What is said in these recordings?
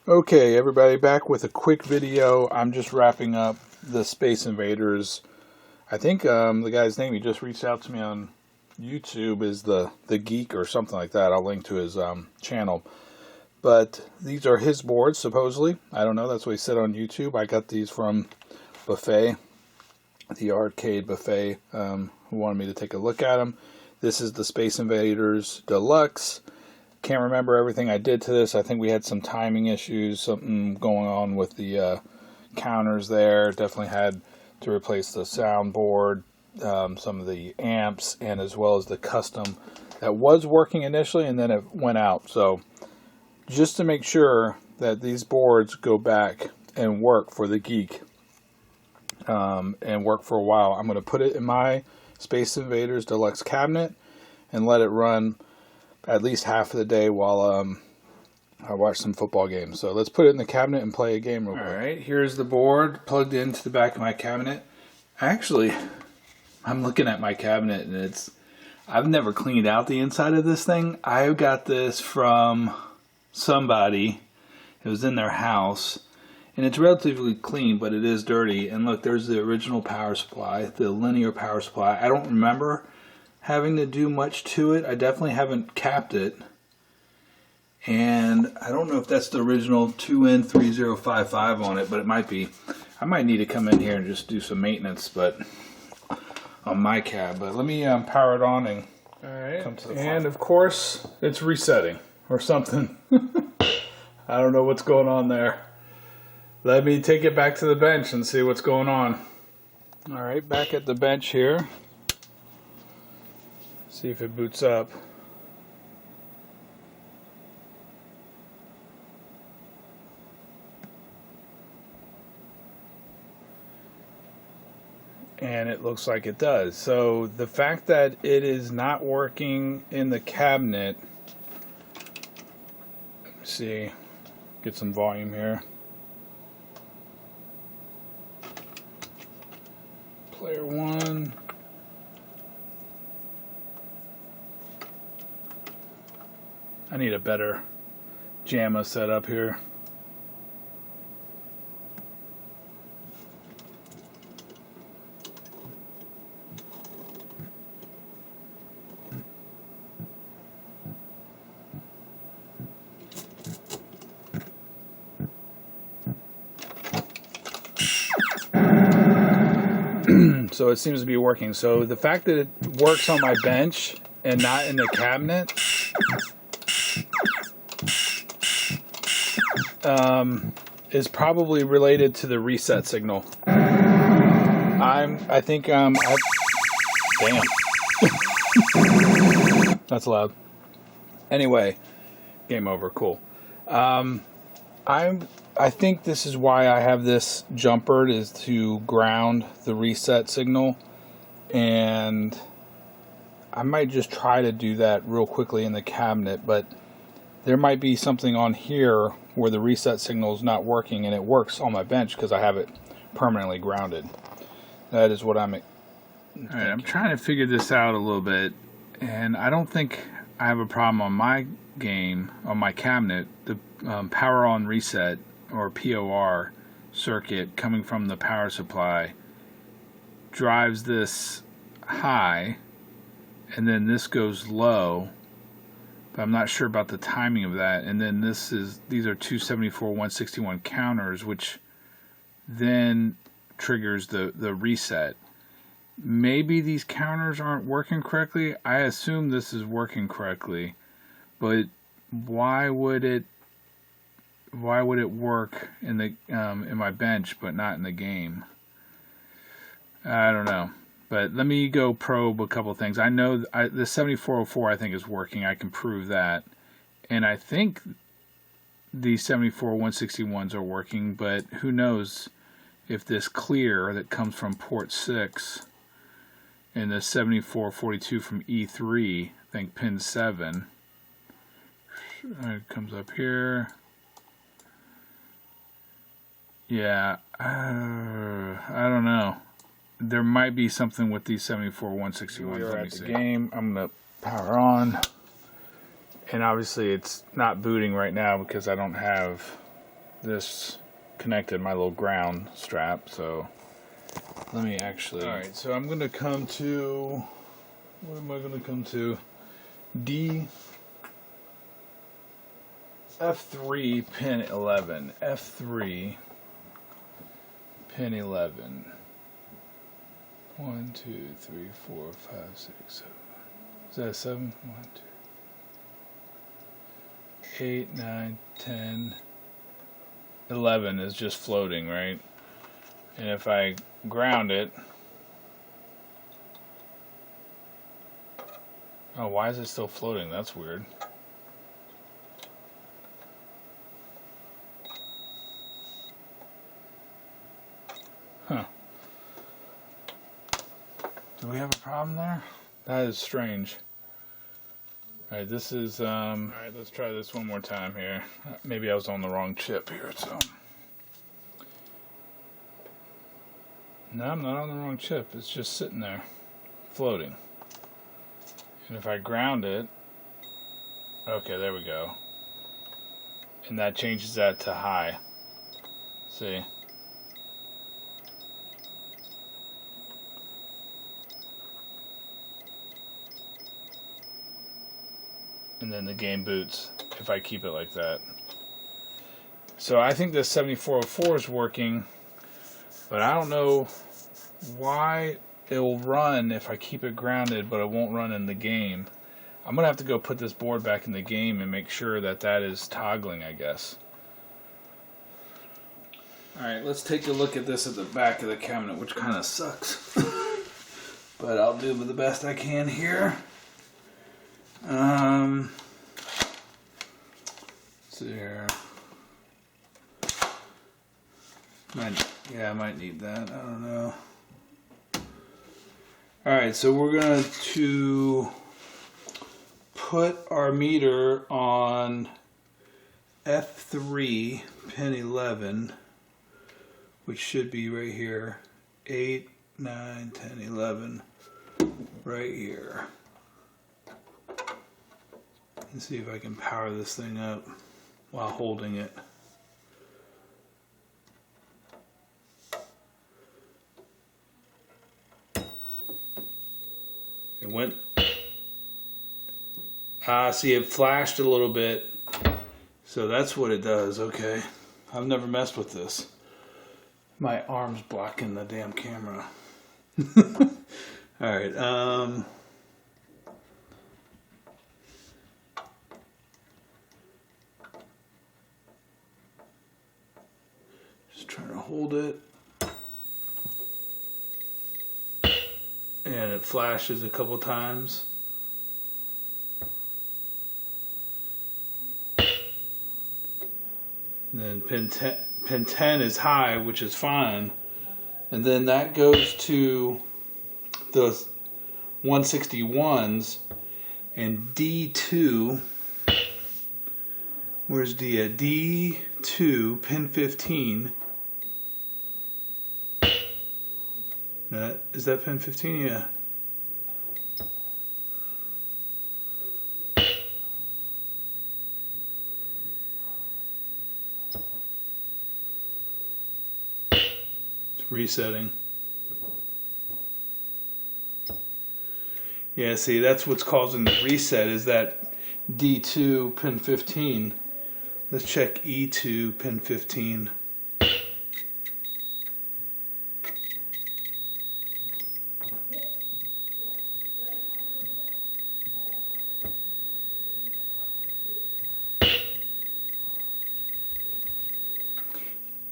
Okay, everybody, back with a quick video. I'm just wrapping up the Space Invaders. I think the guy's name, he just reached out to me on YouTube, is the Geek or something like that. I'll link to his channel. But these are his boards, supposedly. I don't know, that's what he said on YouTube. I got these from Buffet, the arcade Buffet, who wanted me to take a look at them. This is the Space Invaders Deluxe. Can't remember everything I did to this. I think we had some timing issues, something going on with the counters there. Definitely had to replace the soundboard, some of the amps, and as well as the custom that was working initially and then it went out. So just to make sure that these boards go back and work for the Geek and work for a while, I'm going to put it in my Space Invaders Deluxe cabinet and let it run at least half of the day while I watch some football games. So let's put it in the cabinet and play a game real quick. Alright, here's the board plugged into the back of my cabinet. Actually, I'm looking at my cabinet and I've never cleaned out the inside of this thing. I got this from somebody. It was in their house. And it's relatively clean, but it is dirty. And look, there's the original power supply, the linear power supply. I don't remember having to do much to it. I definitely haven't capped it. And I don't know if that's the original 2N3055 on it, but it might be. I might need to come in here and just do some maintenance, but on my cab. But let me power it on and come to the front. And of course, it's resetting or something. I don't know what's going on there. Let me take it back to the bench and see what's going on. Alright, back at the bench here. See if it boots up. And it looks like it does. So the fact that it is not working in the cabinet, let me see, get some volume here. Player one. I need a better JAMA setup here. So it seems to be working. So the fact that it works on my bench and not in the cabinet is probably related to the reset signal. Damn. That's loud. Anyway, game over. Cool. I think this is why I have this jumpered, is to ground the reset signal, and I might just try to do that real quickly in the cabinet, but there might be something on here where the reset signal is not working and it works on my bench because I have it permanently grounded. That is what I'm thinking. Alright, I'm trying to figure this out a little bit, and I don't think I have a problem on my game, on my cabinet. The power on reset, or POR circuit coming from the power supply drives this high, and then this goes low, but I'm not sure about the timing of that. And then these are 274 161 counters, which then triggers the reset. Maybe these counters aren't working correctly. I assume this is working correctly, but why would it work in the in my bench but not in the game? I don't know. But let me go probe a couple things. I know the 7404 I think is working. I can prove that. And I think the 74 161s are working, but who knows if this clear that comes from port 6 and the 7442 from E3, I think pin 7, it comes up here. Yeah, I don't know. There might be something with these 74 161s. We're at the game. I'm going to power on. And obviously it's not booting right now because I don't have this connected, my little ground strap, so let me actually... Alright, so I'm going to come to... What am I going to come to? F3 pin 11. F3 pin 11. 1, 2, 3, 4, 5, 6, 7. Is that a 7? 1, 2. 8, 9, 10. 11 is just floating, right? And if I ground it... Oh, why is it still floating? That's weird. Huh. Do we have a problem there? That is strange. Alright, this is, alright, let's try this one more time here. Maybe I was on the wrong chip here, so. No, I'm not on the wrong chip. It's just sitting there, floating. And if I ground it, okay, there we go. And that changes that to high. See? And then the game boots if I keep it like that. So I think this 7404 is working, but I don't know why it will run if I keep it grounded, but it won't run in the game. I'm going to have to go put this board back in the game and make sure that that is toggling, I guess. Alright, let's take a look at this at the back of the cabinet, which kind of sucks. But I'll do the best I can here. Let's see here. I might need that. I don't know. Alright, so we're going to put our meter on F3 pin 11, which should be right here. 8, 9, 10, 11, right here. Let's see if I can power this thing up while holding it. It went. See, it flashed a little bit. So that's what it does. Okay. I've never messed with this. My arm's blocking the damn camera. Alright, just trying to hold it. And it flashes a couple times. And then pin 10 is high, which is fine. And then that goes to the 161s, and D2, where's D at? D2, pin 15. Is that pin 15? Yeah. It's resetting. Yeah, see, that's what's causing the reset, is that D2 pin 15. Let's check E2 pin 15.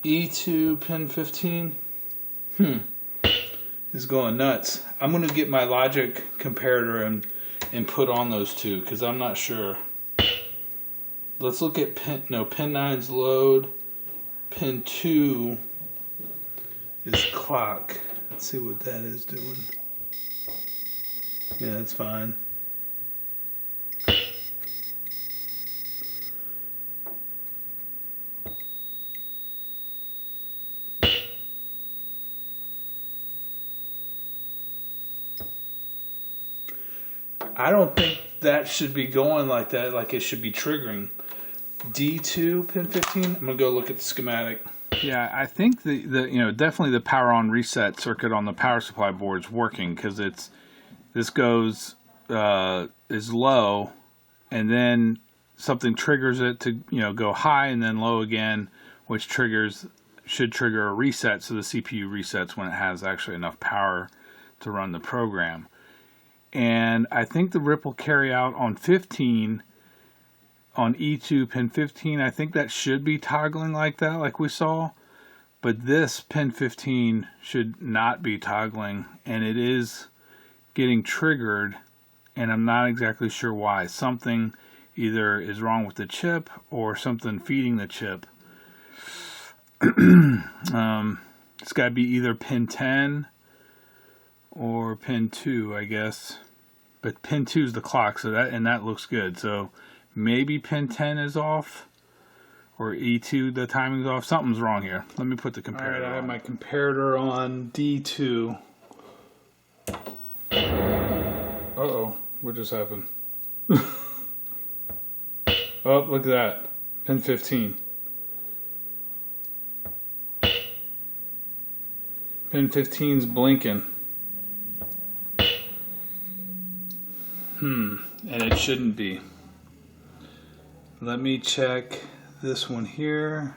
E2 pin 15 is going nuts. I'm going to get my logic comparator and put on those two, because I'm not sure. Let's look at pin 9's load. Pin 2 is clock. Let's see what that is doing. Yeah, that's fine. I don't think that should be going like that, like it should be triggering. D2 pin 15. I'm gonna go look at the schematic. Yeah, I think the definitely the power on reset circuit on the power supply board is working, because this goes is low, and then something triggers it to go high and then low again, which should trigger a reset, so the CPU resets when it has actually enough power to run the program. And I think the ripple carry out on 15, on E2 pin 15, I think that should be toggling like that, like we saw. But this pin 15 should not be toggling, and it is getting triggered, and I'm not exactly sure why. Something either is wrong with the chip or something feeding the chip. It's got to be either pin 10 or pin 2, I guess. But pin 2 is the clock, so that looks good. So maybe pin 10 is off, or E2 the timing's off. Something's wrong here. Let me put the comparator. All right, I have my comparator on D2. Uh-oh, what just happened? Oh, look at that. Pin 15. Pin 15's blinking. And it shouldn't be. Let me check this one here.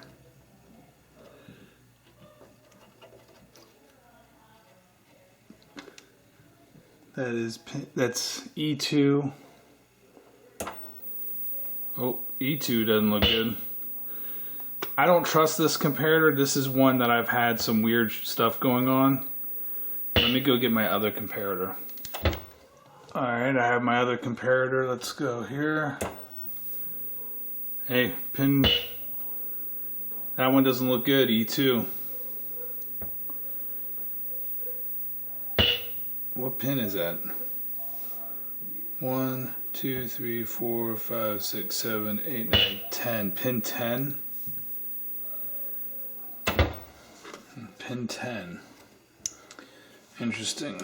That's E2. Oh, E2 doesn't look good. I don't trust this comparator. This is one that I've had some weird stuff going on. Let me go get my other comparator. Alright, I have my other comparator. Let's go here. Hey, pin. That one doesn't look good, E2. What pin is that? 1, 2, 3, 4, 5, 6, 7, 8, 9, 10. Pin 10. Pin 10. Interesting.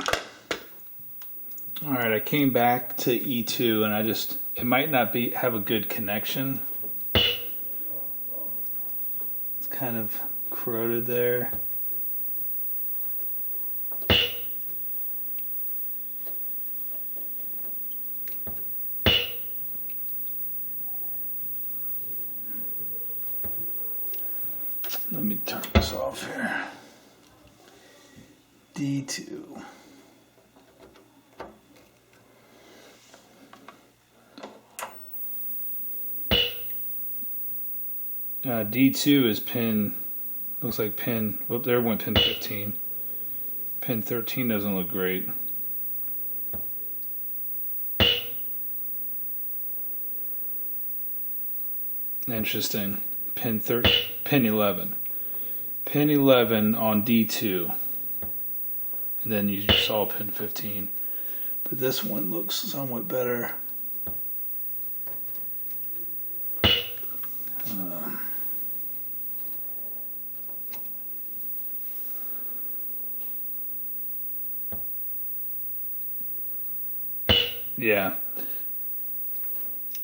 Alright, I came back to E2 and it might not have a good connection. It's kind of corroded there. Let me turn this off here. D2. D2 is pin, looks like pin, whoop, there went pin 15. Pin 13 doesn't look great. Interesting. Pin 11. Pin 11 on D2. And then you just saw pin 15. But this one looks somewhat better. Yeah.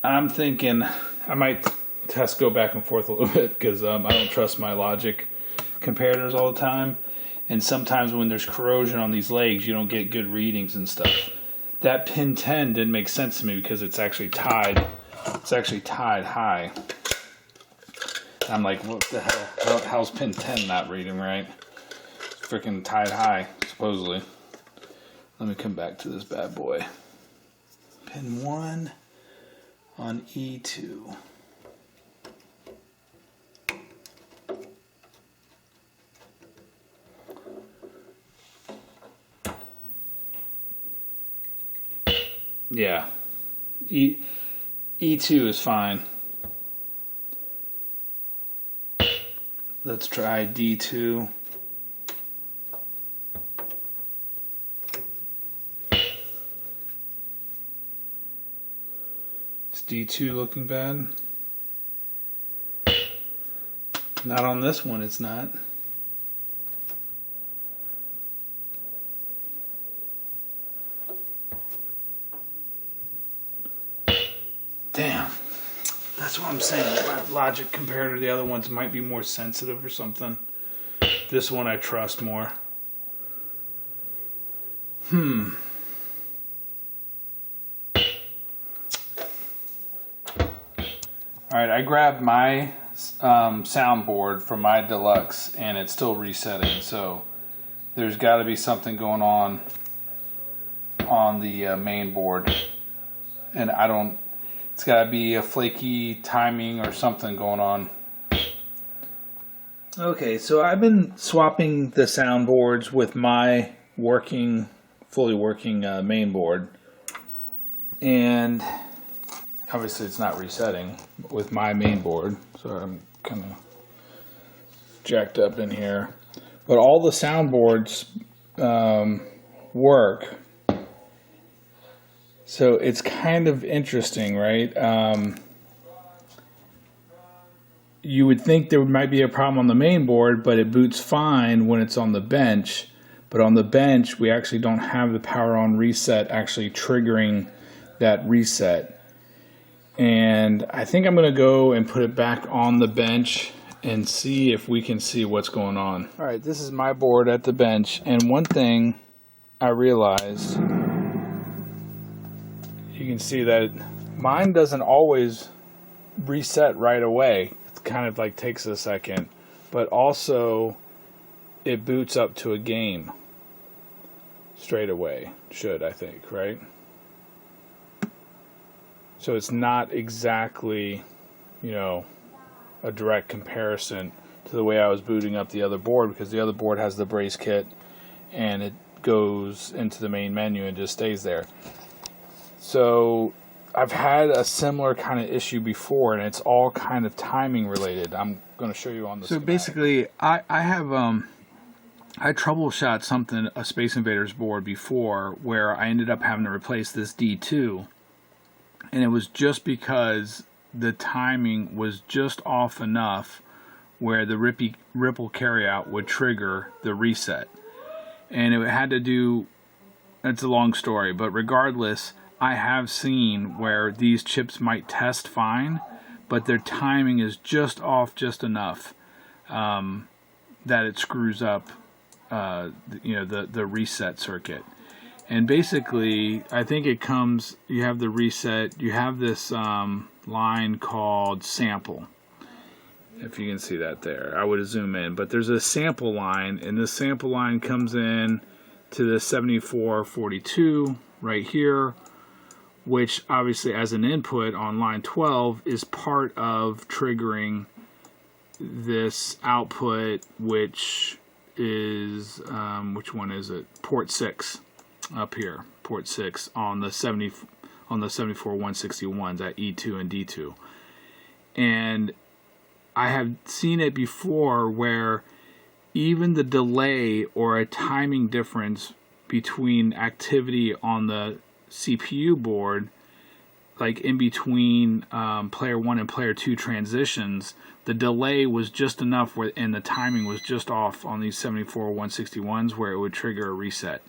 I'm thinking I might go back and forth a little bit, because I don't trust my logic comparators all the time. And sometimes when there's corrosion on these legs, you don't get good readings and stuff. That pin 10 didn't make sense to me because it's actually tied. It's actually tied high. I'm like, what the hell? How's pin 10 not reading right? It's freaking tied high, supposedly. Let me come back to this bad boy. Pin 1 on E2. Yeah, E2 is fine. Let's try D2. Is D2 looking bad? Not on this one, it's not. Damn, that's what I'm saying. Logic compared to the other ones might be more sensitive or something. This one I trust more. Alright, I grabbed my soundboard from my deluxe and it's still resetting, so there's got to be something going on the main board, and I don't, it's got to be a flaky timing or something going on. Okay, so I've been swapping the soundboards with my fully working main board, and obviously it's not resetting with my main board, so I'm kind of jacked up in here. But all the soundboards work, so it's kind of interesting, right? You would think there might be a problem on the main board, but it boots fine when it's on the bench. But on the bench, we actually don't have the power on reset actually triggering that reset. And I think I'm going to go and put it back on the bench and see if we can see what's going on. All right, this is my board at the bench, and one thing I realized, you can see that mine doesn't always reset right away. It kind of like takes a second, but also it boots up to a game straight away, I think, right? So it's not exactly, a direct comparison to the way I was booting up the other board, because the other board has the Braze Kit and it goes into the main menu and just stays there. So I've had a similar kind of issue before, and it's all kind of timing related. I'm going to show you on the schematic. Basically, I have I troubleshot a Space Invaders board before where I ended up having to replace this D2, and it was just because the timing was just off enough where the ripple carryout would trigger the reset. And it had to do, it's a long story, but regardless, I have seen where these chips might test fine, but their timing is just off just enough that it screws up the reset circuit. And basically, I think it comes, you have the reset, you have this line called sample. If you can see that there, I would zoom in, but there's a sample line, and this sample line comes in to the 7442 right here, which obviously as an input on line 12 is part of triggering this output, which is, which one is it? Port 6 up here, port 6 on the 74161s at E2 and D2. And I have seen it before where even the delay or a timing difference between activity on the CPU board, like in between player 1 and player 2 transitions, the delay was just enough where, and the timing was just off on these 74161s where it would trigger a reset.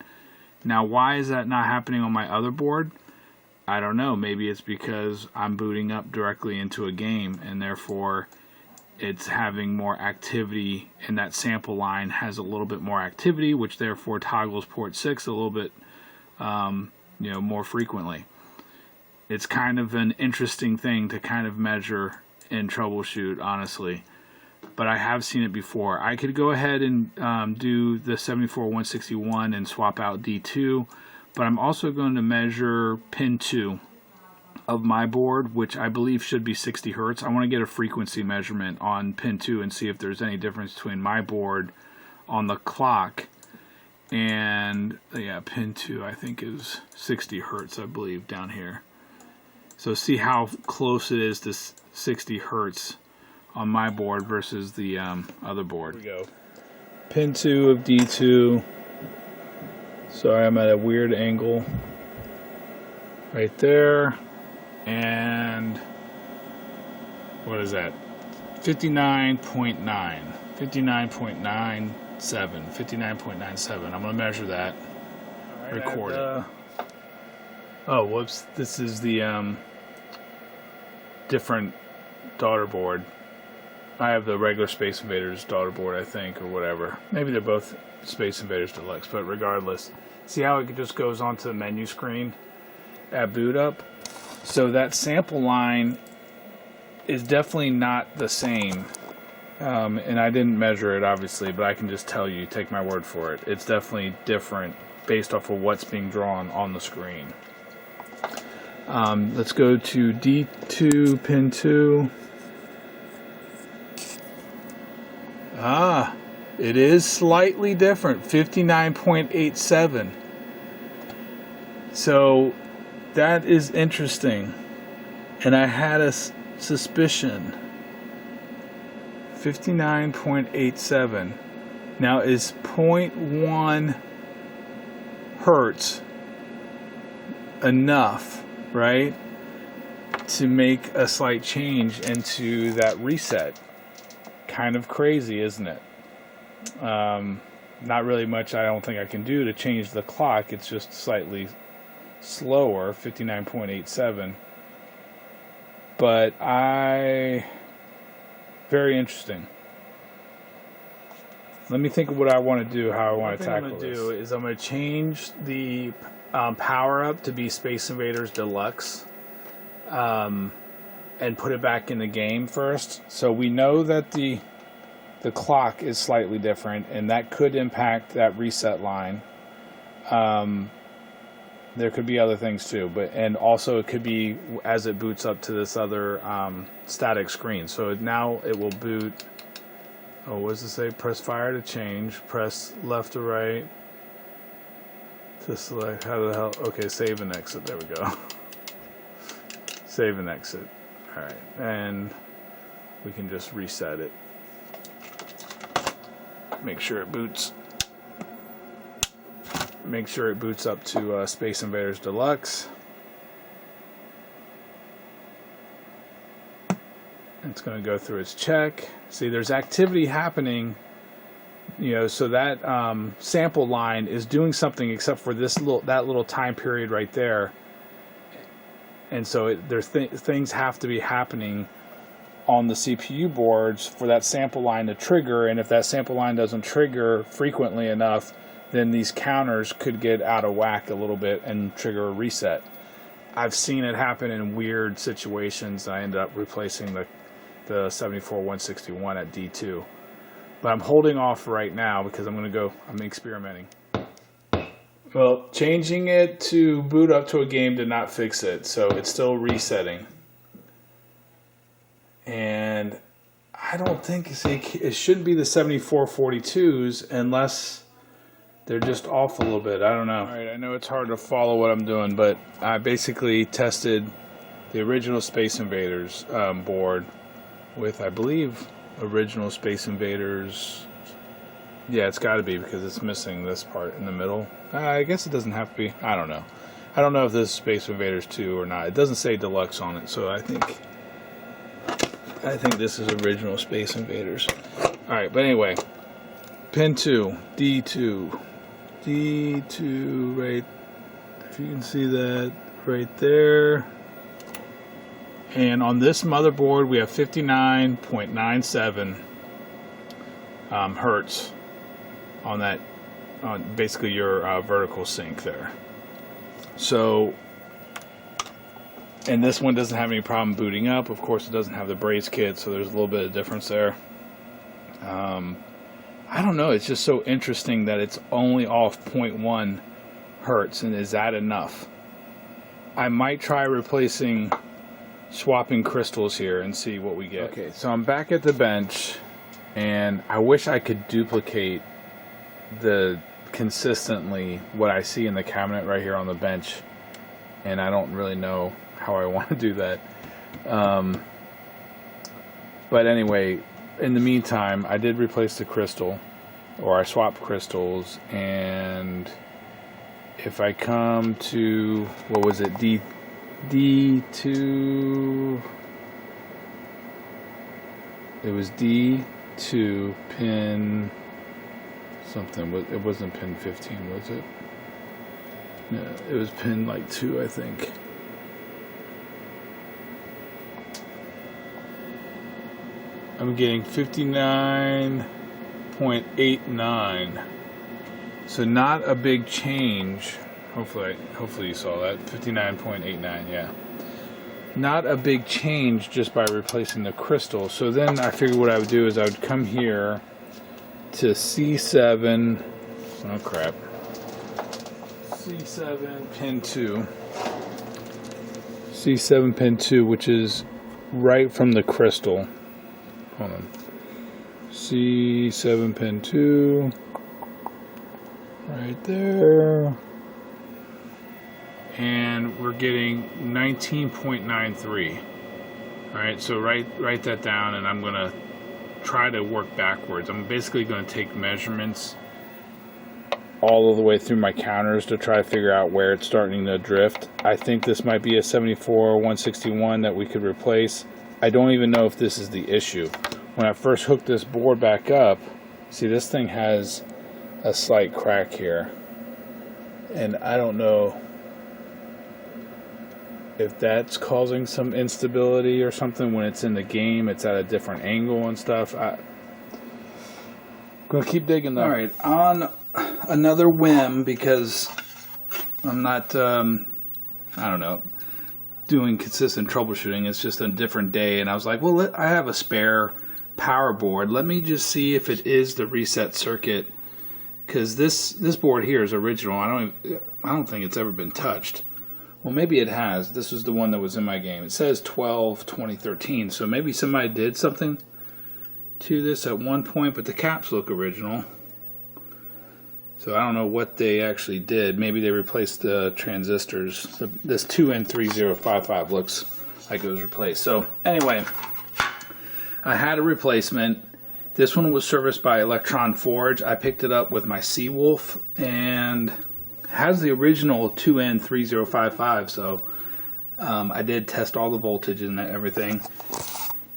Now, why is that not happening on my other board? I don't know. Maybe it's because I'm booting up directly into a game, and therefore it's having more activity, and that sample line has a little bit more activity, which therefore toggles port 6 a little bit more frequently. It's kind of an interesting thing to kind of measure and troubleshoot, honestly. But I have seen it before. I could go ahead and do the 74161 and swap out D2, but I'm also going to measure pin 2 of my board, which I believe should be 60 Hertz. I want to get a frequency measurement on pin 2 and see if there's any difference between my board on the clock and, yeah, pin 2 I think is 60 Hertz, I believe, down here. So see how close it is to 60 Hertz on my board versus the other board. Here we go. Pin 2 of D2. Sorry, I'm at a weird angle. Right there. And what is that? 59.9. 59.97. 59.97. I'm going to measure that. Right, record it. Oh, whoops. This is the different daughter board. I have the regular Space Invaders daughter board, I think, or whatever. Maybe they're both Space Invaders Deluxe, but regardless. See how it just goes onto the menu screen at boot up? So that sample line is definitely not the same. And I didn't measure it, obviously, but I can just tell you, take my word for it. It's definitely different based off of what's being drawn on the screen. Let's go to D2, pin 2. Ah, it is slightly different, 59.87. So that is interesting. And I had a suspicion. 59.87. Now, is 0.1 hertz enough, right, to make a slight change into that reset? Kind of crazy, isn't it? Not really much I don't think I can do to change the clock. It's just slightly slower, 59.87. But very interesting. Let me think of what I want to do, how I want to tackle this. What I'm going to do is I'm going to change the power up to be Space Invaders Deluxe, and put it back in the game first. So we know that the clock is slightly different, and that could impact that reset line. There could be other things too, and also it could be as it boots up to this other static screen. So now it will boot. Oh, what does it say? Press fire to change. Press left to right to select. How the hell? Okay, save and exit. There we go. Save and exit. All right, and we can just reset it. Make sure it boots. Make sure it boots up to Space Invaders Deluxe. It's going to go through its check. See, there's activity happening, so that sample line is doing something except for that little time period right there. And so things have to be happening on the CPU boards for that sample line to trigger, and if that sample line doesn't trigger frequently enough, then these counters could get out of whack a little bit and trigger a reset. I've seen it happen in weird situations. I ended up replacing the 74161 at D2. But I'm holding off right now because I'm experimenting. Well, changing it to boot up to a game did not fix it, so it's still resetting. And I don't think it shouldn't be the 7442s unless they're just off a little bit. I don't know. All right, I know it's hard to follow what I'm doing, but I basically tested the original Space Invaders board with, I believe, original Space Invaders. Yeah, it's got to be because it's missing this part in the middle. I guess it doesn't have to be. I don't know. I don't know if this is Space Invaders 2 or not. It doesn't say Deluxe on it, so I think this is original Space Invaders. All right, but anyway, pin 2, D2, right. If you can see that right there. And on this motherboard, we have 59.97 hertz on that, on basically your vertical sync there. So, and this one doesn't have any problem booting up. Of course, it doesn't have the Braze Kit, so there's a little bit of difference there. I don't know. It's just so interesting that it's only off 0.1 hertz, and is that enough? I might try swapping crystals here and see what we get. Okay, so I'm back at the bench, and I wish I could duplicate consistently what I see in the cabinet right here on the bench, and I don't really know how I want to do that. But anyway, in the meantime, I did replace the crystal, or I swapped crystals, and if I come to, what was it, D2, it was D2 pin something. It wasn't pin 15, was it? No, it was pin like 2, I think. I'm getting 59.89. So not a big change. Hopefully you saw that. 59.89, yeah. Not a big change just by replacing the crystal. So then I figured what I would do is I would come here to C7. Oh crap. C7 pin 2. C7 pin 2, which is right from the crystal. Hold on. C7 pin 2. Right there. And we're getting 19.93. Alright, so write that down, and I'm going to try to work backwards. I'm basically going to take measurements all of the way through my counters to try to figure out where it's starting to drift. I think this might be a 74 161 that we could replace. I don't even know if this is the issue. When I first hooked this board back up, see, this thing has a slight crack here, and I don't know if that's causing some instability or something. When it's in the game, it's at a different angle and stuff. I'm gonna keep digging though. Alright, on another whim, because I'm not I don't know, doing consistent troubleshooting. It's just a different day, and I was like, well, I have a spare power board. Let me just see if it is the reset circuit, because this board here is original. I don't think it's ever been touched. Well, maybe it has. This was the one that was in my game. It says 12/2013, so maybe somebody did something to this at one point, but the caps look original. So I don't know what they actually did. Maybe they replaced the transistors. This 2N3055 looks like it was replaced. So anyway, I had a replacement. This one was serviced by Electron Forge. I picked it up with my Seawolf, and has the original 2N3055, so I did test all the voltage and everything.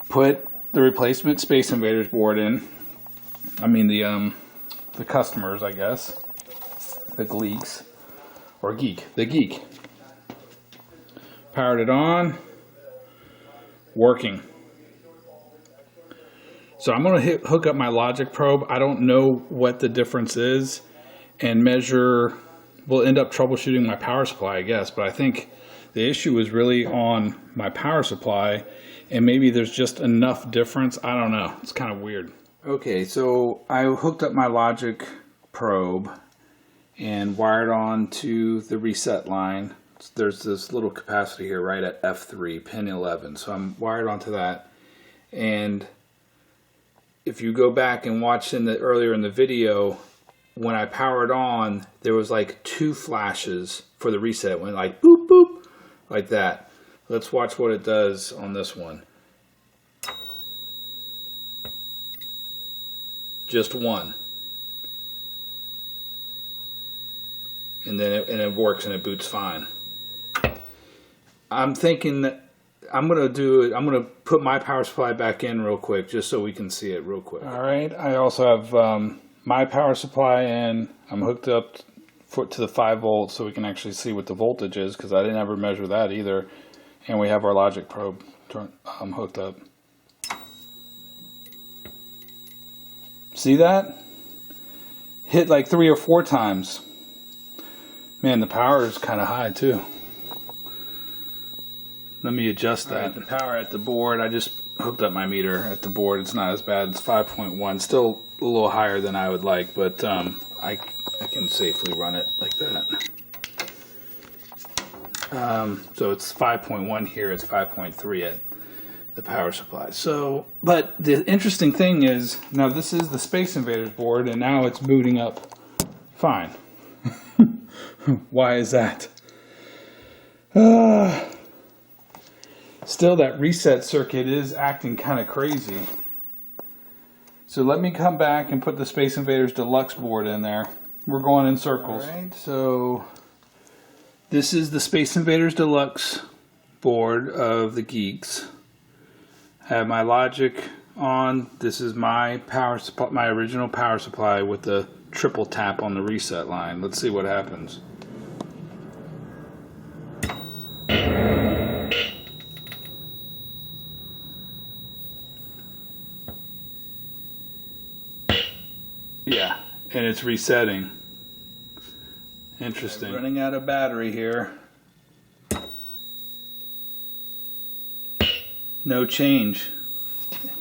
Put the replacement Space Invaders board in. I mean the customers, I guess. The Gleeks. Or Geek. The Geek. Powered it on. Working. So I'm going to hook up my logic probe. I don't know what the difference is, and measure. We'll end up troubleshooting my power supply, I guess, but I think the issue is really on my power supply, and maybe there's just enough difference. I don't know. It's kind of weird. Okay, so I hooked up my logic probe and wired on to the reset line. There's this little capacitor here right at F3, pin 11. So I'm wired onto that. And if you go back and watch earlier in the video, when I powered on, there was like 2 flashes for the reset. It went like boop, boop, like that. Let's watch what it does on this one. Just 1. And then it works and it boots fine. I'm thinking that I'm going to put my power supply back in real quick just so we can see it real quick. Alright, I also have my power supply in. I'm hooked up to the 5 volts so we can actually see what the voltage is, because I didn't ever measure that either. And we have our logic probe hooked up. See that? Hit like 3 or 4 times. Man, the power is kind of high too. Let me adjust that. Right, the power at the board, I just hooked up my meter at the board. It's not as bad. It's 5.1. Still a little higher than I would like, but I can safely run it like that. So it's 5.1 here. It's 5.3 at the power supply. So, but the interesting thing is, now this is the Space Invaders board, and now it's booting up fine. Why is that? Still, that reset circuit is acting kind of crazy. So let me come back and put the Space Invaders Deluxe board in there. We're going in circles. All right, so this is the Space Invaders Deluxe board of the Geeks. I have my logic on. This is my power supply, my original power supply with the triple tap on the reset line. Let's see what happens. Yeah, and it's resetting. Interesting. Okay, running out of battery here. No change.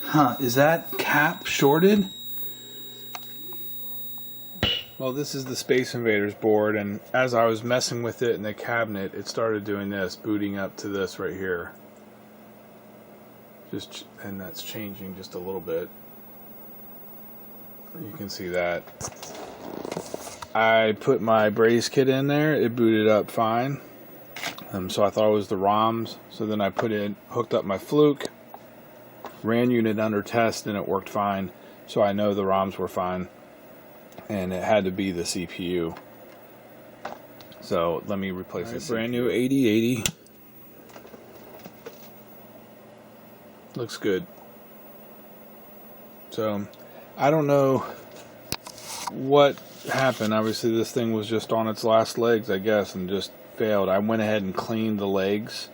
Huh, is that cap shorted? Well, this is the Space Invaders board, and as I was messing with it in the cabinet, it started doing this, booting up to this right here. And that's changing just a little bit. You can see that. I put my Braze Kit in there, it booted up fine. So I thought it was the ROMs. So then I hooked up my Fluke, ran unit under test, and it worked fine. So I know the ROMs were fine. And it had to be the CPU. So let me replace this. Brand new 8080. Looks good. So I don't know what happened. Obviously this thing was just on its last legs, I guess, and just failed. I went ahead and cleaned the legs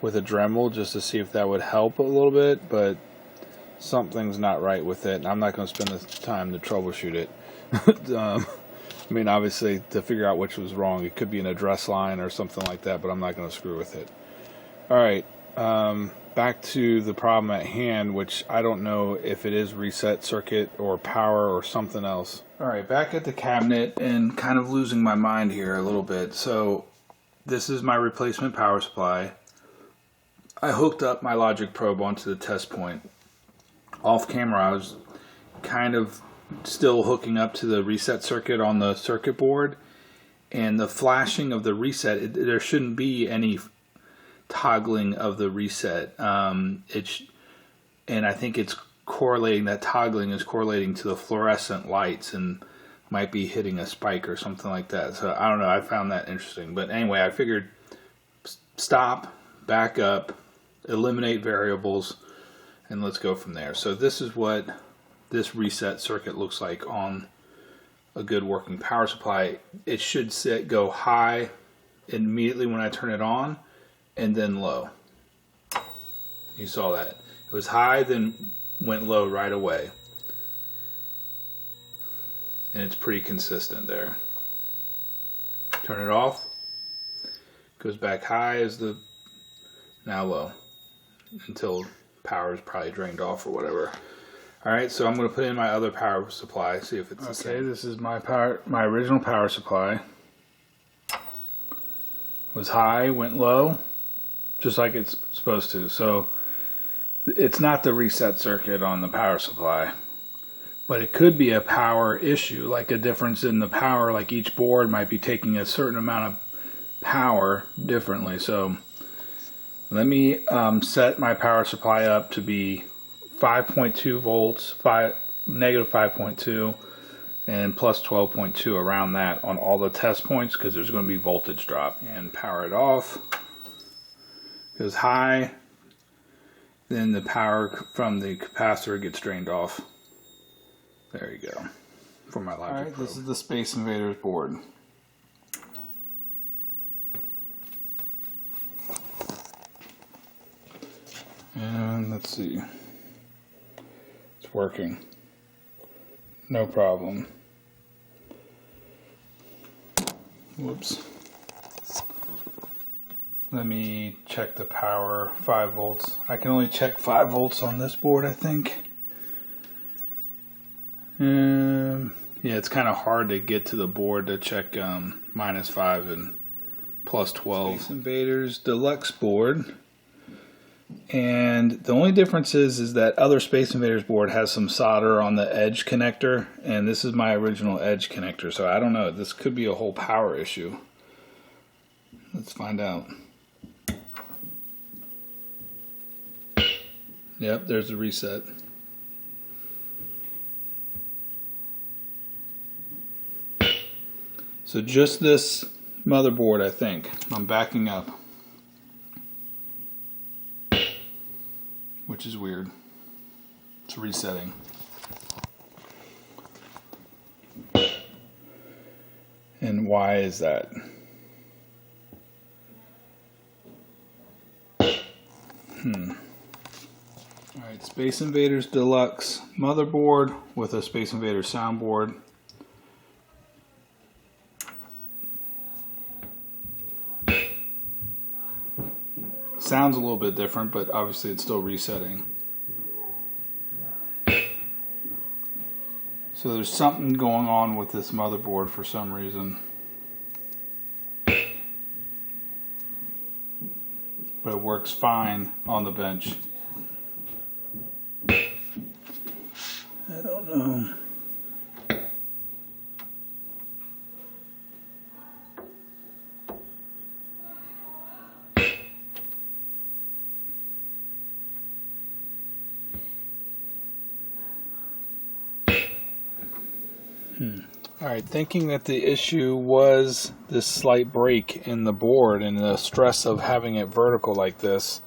with a Dremel just to see if that would help a little bit, but something's not right with it. I'm not going to spend the time to troubleshoot it. I mean, obviously, to figure out which was wrong, it could be an address line or something like that, but I'm not going to screw with it. Alright, back to the problem at hand, which I don't know if it is reset circuit or power or something else. Alright, back at the cabinet and kind of losing my mind here a little bit. So, this is my replacement power supply. I hooked up my logic probe onto the test point. Off camera, I was kind of still hooking up to the reset circuit on the circuit board, and the flashing of the reset, there shouldn't be any toggling of the reset. And I think it's correlating, that toggling is correlating to the fluorescent lights and might be hitting a spike or something like that. So I don't know, I found that interesting. But anyway, I figured stop, back up, eliminate variables, and let's go from there. So this is what this reset circuit looks like on a good working power supply. It should go high immediately when I turn it on, and then low. You saw that. It was high, then went low right away. And it's pretty consistent there. Turn it off. Goes back high as now low. Until power is probably drained off or whatever. Alright, so I'm going to put in my other power supply, see if it's the same. Okay, this is my original power supply. Was high, went low, just like it's supposed to. So it's not the reset circuit on the power supply, but it could be a power issue, like a difference in the power, like each board might be taking a certain amount of power differently. So let me set my power supply up to be 5.2 volts, negative 5.2, and plus 12.2, around that on all the test points, because there's going to be voltage drop. And power it off. Goes high, then the power from the capacitor gets drained off. There you go. For my logic. Alright, this is the Space Invaders board. And let's see. It's working. No problem. Whoops. Let me check the power. 5 volts. I can only check 5 volts on this board, I think. Yeah, it's kind of hard to get to the board to check -5 and plus 12. Space Invaders Deluxe board. And the only difference is that other Space Invaders board has some solder on the edge connector, and this is my original edge connector, so I don't know, this could be a whole power issue. Let's find out. Yep, there's the reset. So just this motherboard, I think. I'm backing up. Which is weird. It's resetting. And why is that? Alright, Alright, Space Invaders Deluxe motherboard with a Space Invaders soundboard. Sounds a little bit different, but obviously it's still resetting. So there's something going on with this motherboard for some reason. But it works fine on the bench. I don't know. Alright, thinking that the issue was this slight break in the board and the stress of having it vertical like this,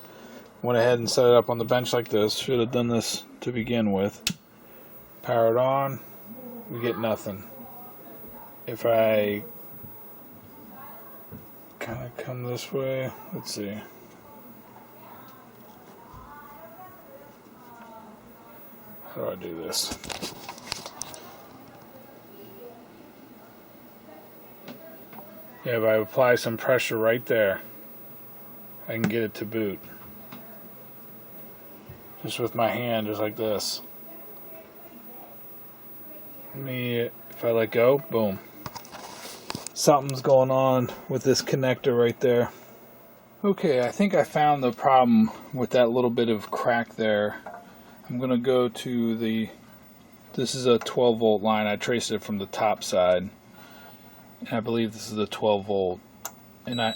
went ahead and set it up on the bench like this. Should have done this to begin with. Power it on, we get nothing. If I kind of come this way, let's see. How do I do this? Yeah, if I apply some pressure right there, I can get it to boot. Just with my hand, just like this. If I let go, boom. Something's going on with this connector right there. Okay, I think I found the problem with that little bit of crack there. I'm going to go to this is a 12 volt line. I traced it from the top side. I believe this is a 12 volt, and I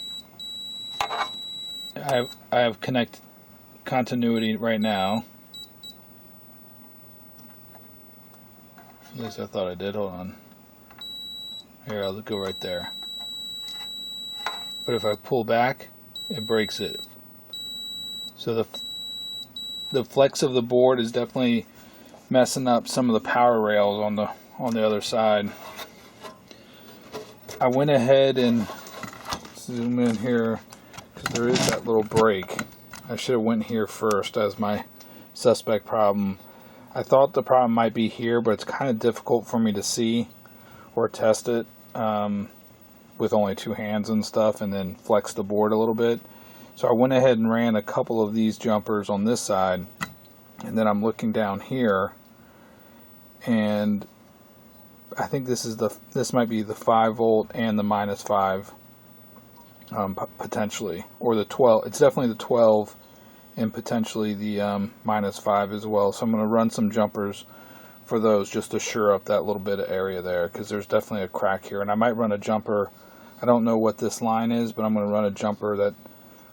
have continuity right now. At least I thought I did. Hold on. Here, I'll go right there. But if I pull back, it breaks it. So the flex of the board is definitely messing up some of the power rails on the other side. I went ahead and zoom in here because there is that little break. I should have went here first as my suspect problem. I thought the problem might be here, but it's kind of difficult for me to see or test it with only two hands and stuff, and then flex the board a little bit. So I went ahead and ran a couple of these jumpers on this side, and then I'm looking down here, and I think this might be the 5 volt and the -5 potentially, or the 12. It's definitely the 12 and potentially the -5 as well. So I'm going to run some jumpers for those just to shore up that little bit of area there, because there's definitely a crack here. And I might run a jumper. I don't know what this line is, but I'm going to run a jumper that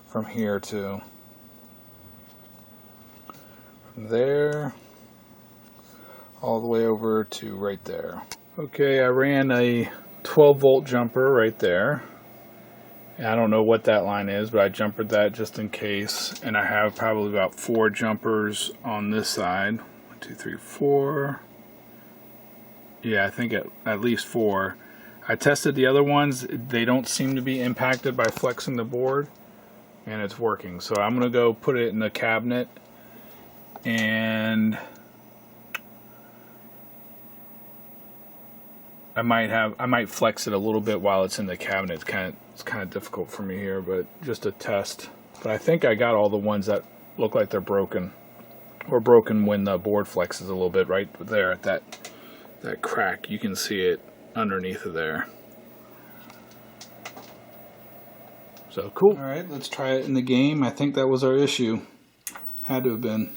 from here to from there all the way over to right there. Okay, I ran a 12 volt jumper right there. I don't know what that line is, but I jumpered that just in case. And I have probably about 4 jumpers on this side. 1, 2, 3, 4. Yeah, I think at least 4. I tested the other ones. They don't seem to be impacted by flexing the board, and it's working. So I'm gonna go put it in the cabinet, and I might flex it a little bit while it's in the cabinet. It's kind of difficult for me here, but just a test. But I think I got all the ones that look like they're broken, or broken when the board flexes a little bit right there at that crack. You can see it underneath of there. So cool. All right, let's try it in the game. I think that was our issue. Had to have been.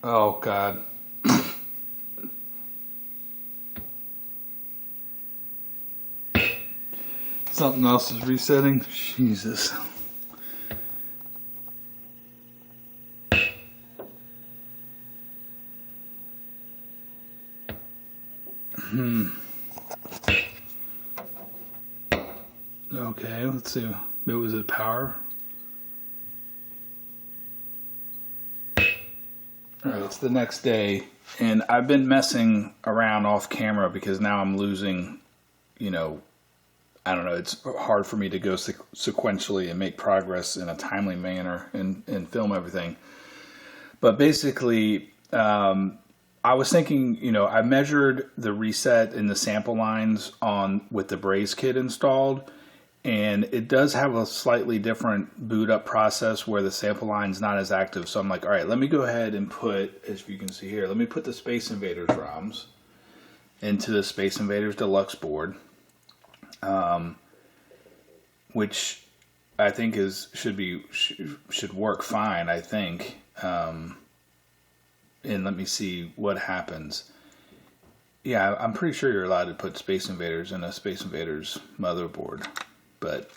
Oh God. Something else is resetting. Jesus. Okay, let's see. It was it power? Alright, it's the next day, and I've been messing around off camera because now I'm losing, I don't know, it's hard for me to go sequentially and make progress in a timely manner and film everything. But basically, I was thinking, you know, I measured the reset in the sample lines with the Braze Kit installed, and it does have a slightly different boot up process where the sample line's not as active. So I'm like, all right, let me go ahead and put, as you can see here, let me put the Space Invaders ROMs into the Space Invaders Deluxe board, which I think should work fine, I think. And let me see what happens. Yeah, I'm pretty sure you're allowed to put Space Invaders in a Space Invaders motherboard. But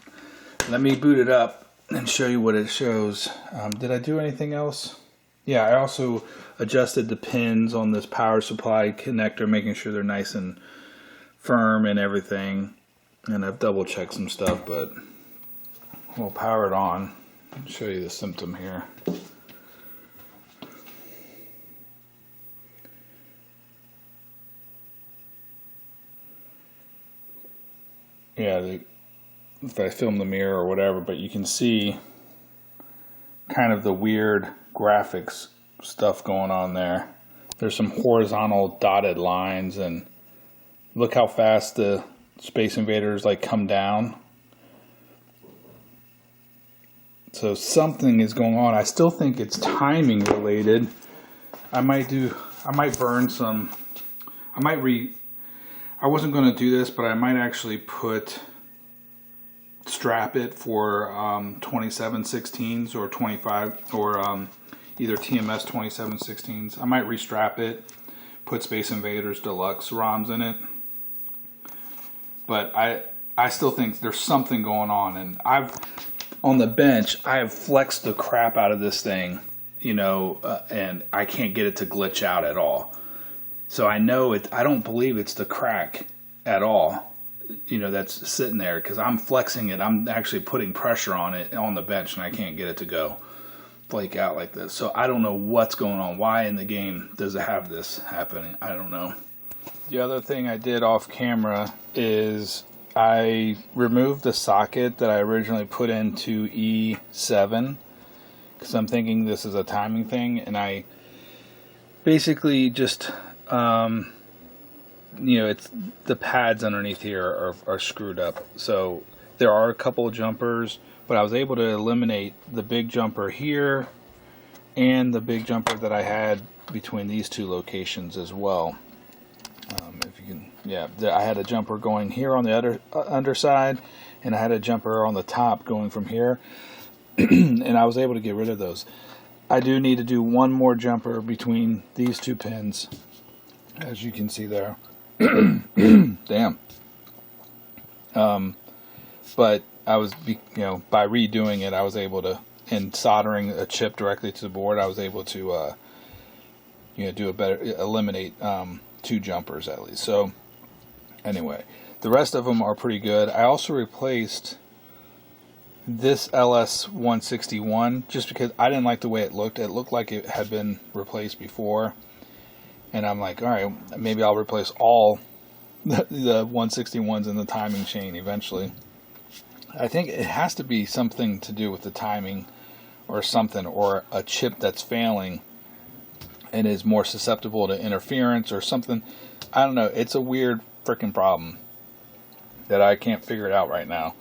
let me boot it up and show you what it shows. Did I do anything else? Yeah, I also adjusted the pins on this power supply connector, making sure they're nice and firm and everything. And I've double checked some stuff, but we'll power it on. I'll show you the symptom here. Yeah, if I film the mirror or whatever, but you can see kind of the weird graphics stuff going on there. There's some horizontal dotted lines, and look how fast the Space Invaders like come down. So something is going on. I still think it's timing related. I might burn some, I wasn't going to do this, but I might actually strap it for 2716s or 25, or either TMS 2716s. I might restrap it, put Space Invaders Deluxe ROMs in it. But I still think there's something going on, and on the bench, I have flexed the crap out of this thing, you know, and I can't get it to glitch out at all. So I know I don't believe it's the crack at all, you know, that's sitting there, because I'm flexing it. I'm actually putting pressure on it on the bench, and I can't get it to go flake out like this. So I don't know what's going on. Why in the game does it have this happening? I don't know. The other thing I did off camera is I removed the socket that I originally put into E7, because I'm thinking this is a timing thing, and I basically just you know, it's the pads underneath here are screwed up. So there are a couple of jumpers, but I was able to eliminate the big jumper here and the big jumper that I had between these two locations as well. If you can, yeah, I had a jumper going here on the other underside, and I had a jumper on the top going from here, and I was able to get rid of those. I do need to do one more jumper between these two pins, as you can see there. Damn. But I was, you know, by redoing it, I was able to, and soldering a chip directly to the board, I was able to, you know, eliminate two jumpers at least. So anyway, the rest of them are pretty good. I also replaced this LS161 just because I didn't like the way it looked. It looked like it had been replaced before. And I'm like, all right, maybe I'll replace all the 161s in the timing chain eventually. I think it has to be something to do with the timing or something, or a chip that's failing and is more susceptible to interference or something. I don't know. It's a weird freaking problem that I can't figure it out right now.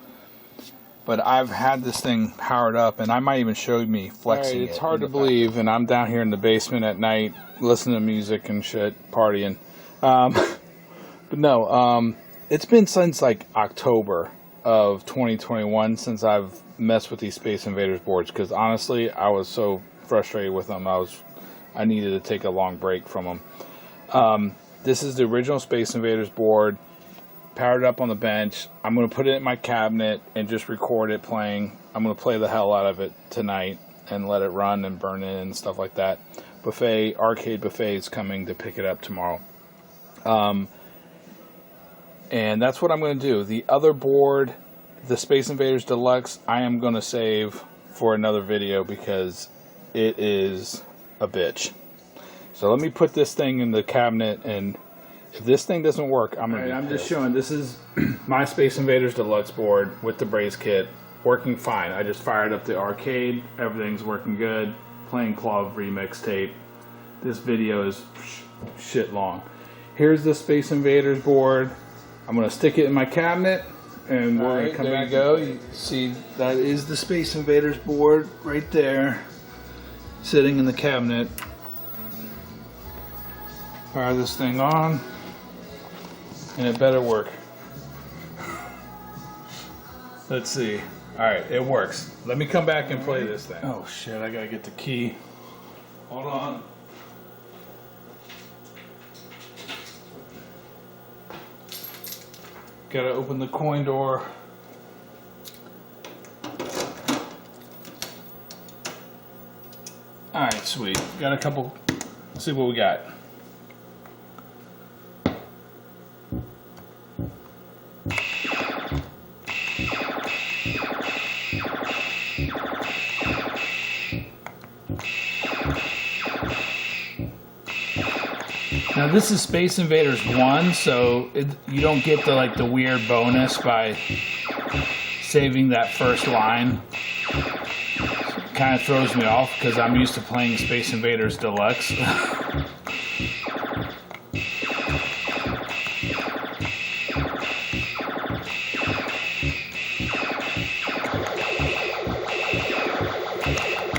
But I've had this thing powered up, and I might even show me flexing it. It's hard to believe, and I'm down here in the basement at night listening to music and shit, partying. But no, it's been since like October of 2021 since I've messed with these Space Invaders boards, because honestly, I was so frustrated with them. I needed to take a long break from them. This is the original Space Invaders board, powered up on the bench. I'm going to put it in my cabinet and just record it playing. I'm going to play the hell out of it tonight and let it run and burn it and stuff like that. Arcade Buffet is coming to pick it up tomorrow. And that's what I'm going to do. The other board, the Space Invaders Deluxe, I am going to save for another video because it is a bitch. So let me put this thing in the cabinet, and If this thing doesn't work, I'm gonna. I'm just showing. This is my Space Invaders Deluxe board with the Braze Kit, working fine. I just fired up the arcade. Everything's working good. Playing Claw Remix tape. This video is shit long. Here's the Space Invaders board. I'm gonna stick it in my cabinet, and we're gonna come back. There you go. You see, that is the Space Invaders board right there, sitting in the cabinet. Fire this thing on. And it better work. Let's see. Alright, it works. Let me come back and play this thing. Oh shit, I gotta get the key. Hold on. Gotta open the coin door. Alright, sweet. Got a couple. Let's see what we got. Now this is Space Invaders 1, so you don't get the weird bonus by saving that first line. It kind of throws me off because I'm used to playing Space Invaders Deluxe.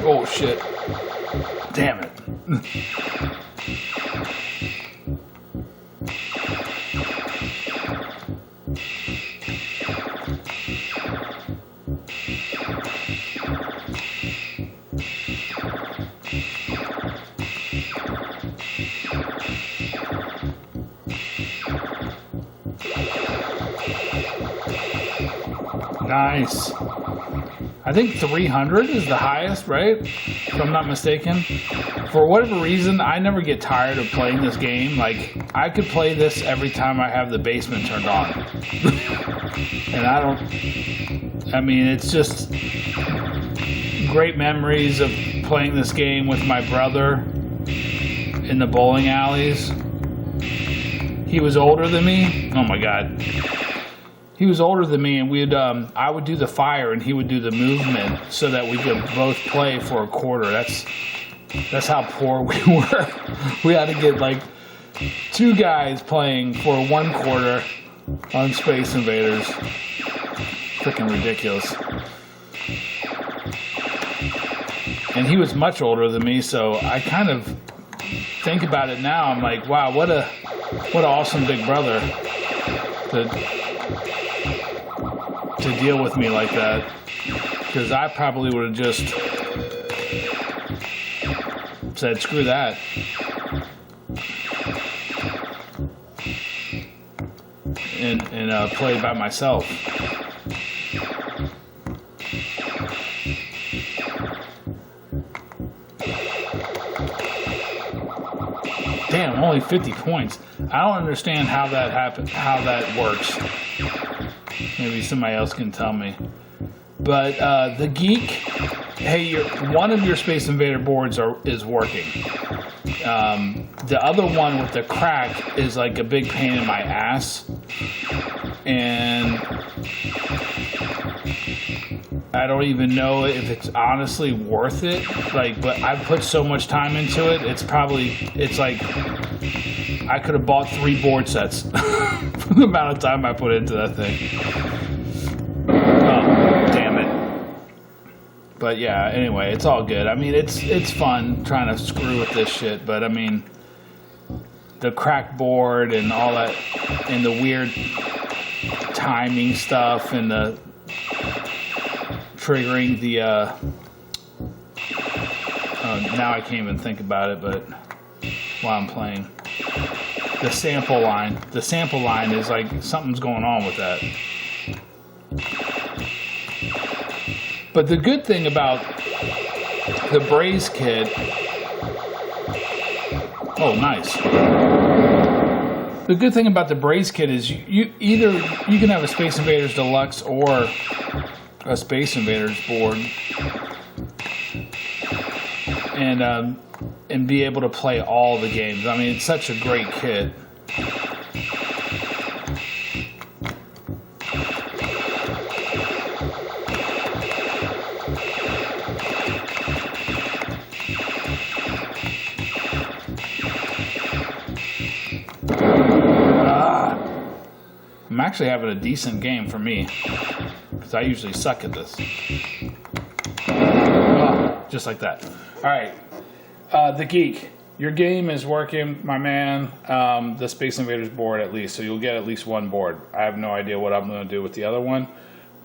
Oh shit. Damn it. Nice. I think 300 is the highest, right? If I'm not mistaken. For whatever reason, I never get tired of playing this game. Like, I could play this every time I have the basement turned on. And I mean, it's just great memories of playing this game with my brother in the bowling alleys. He was older than me. Oh my God. He was older than me, and I would do the fire and he would do the movement so that we could both play for a quarter. That's how poor we were. We had to get like 2 guys playing for 1 quarter on Space Invaders. Freaking ridiculous. And he was much older than me, so I kind of think about it now. I'm like, wow, what an awesome big brother to deal with me like that, because I probably would have just said screw that and played by myself. Damn, only 50 points. I don't understand how that happened, how that works. Maybe somebody else can tell me. But the Geek, hey, one of your Space Invader boards is working. The other one with the crack is like a big pain in my ass. And I don't even know if it's honestly worth it. Like, but I've put so much time into it. It's like I could have bought 3 board sets for the amount of time I put into that thing. Oh, damn it. But yeah, anyway, it's all good. I mean, it's fun trying to screw with this shit, but I mean, the crack board and all that, and the weird timing stuff, and the triggering the now I can't even think about it, but while I'm playing, the sample line is like something's going on with that. But the good thing about the Braze Kit, oh nice. The good thing about the Braze Kit is you can have a Space Invaders Deluxe or a Space Invaders board and be able to play all the games. I mean, it's such a great kit. I'm actually having a decent game for me, because I usually suck at this. Oh, just like that. Alright, the Geek. Your game is working, my man. The Space Invaders board at least, so you'll get at least one board. I have no idea what I'm going to do with the other one,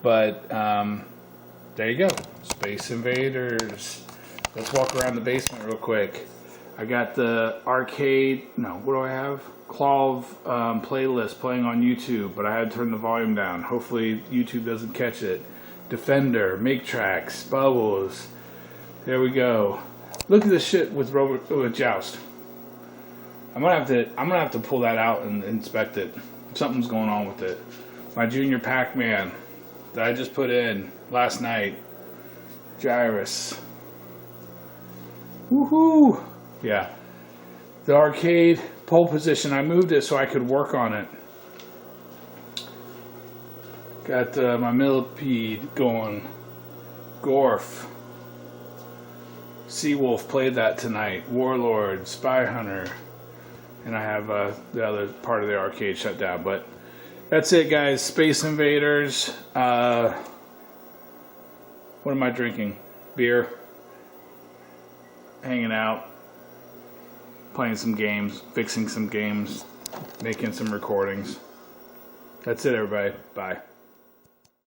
but there you go. Space Invaders. Let's walk around the basement real quick. I got the arcade, no, what do I have? Claw playlist playing on YouTube, but I had to turn the volume down. Hopefully YouTube doesn't catch it. Defender, Make Tracks, Bubbles. There we go. Look at this shit with Joust. I'm gonna have to pull that out and inspect it. Something's going on with it. My Junior Pac-Man that I just put in last night. Gyrus. Woohoo! Yeah. The arcade pole position, I moved it so I could work on it. Got my millipede going. Gorf. Seawolf played that tonight. Warlord, Spy Hunter. And I have the other part of the arcade shut down. But that's it, guys. Space Invaders. What am I drinking? Beer. Hanging out. Playing some games. Fixing some games. Making some recordings. That's it, everybody. Bye.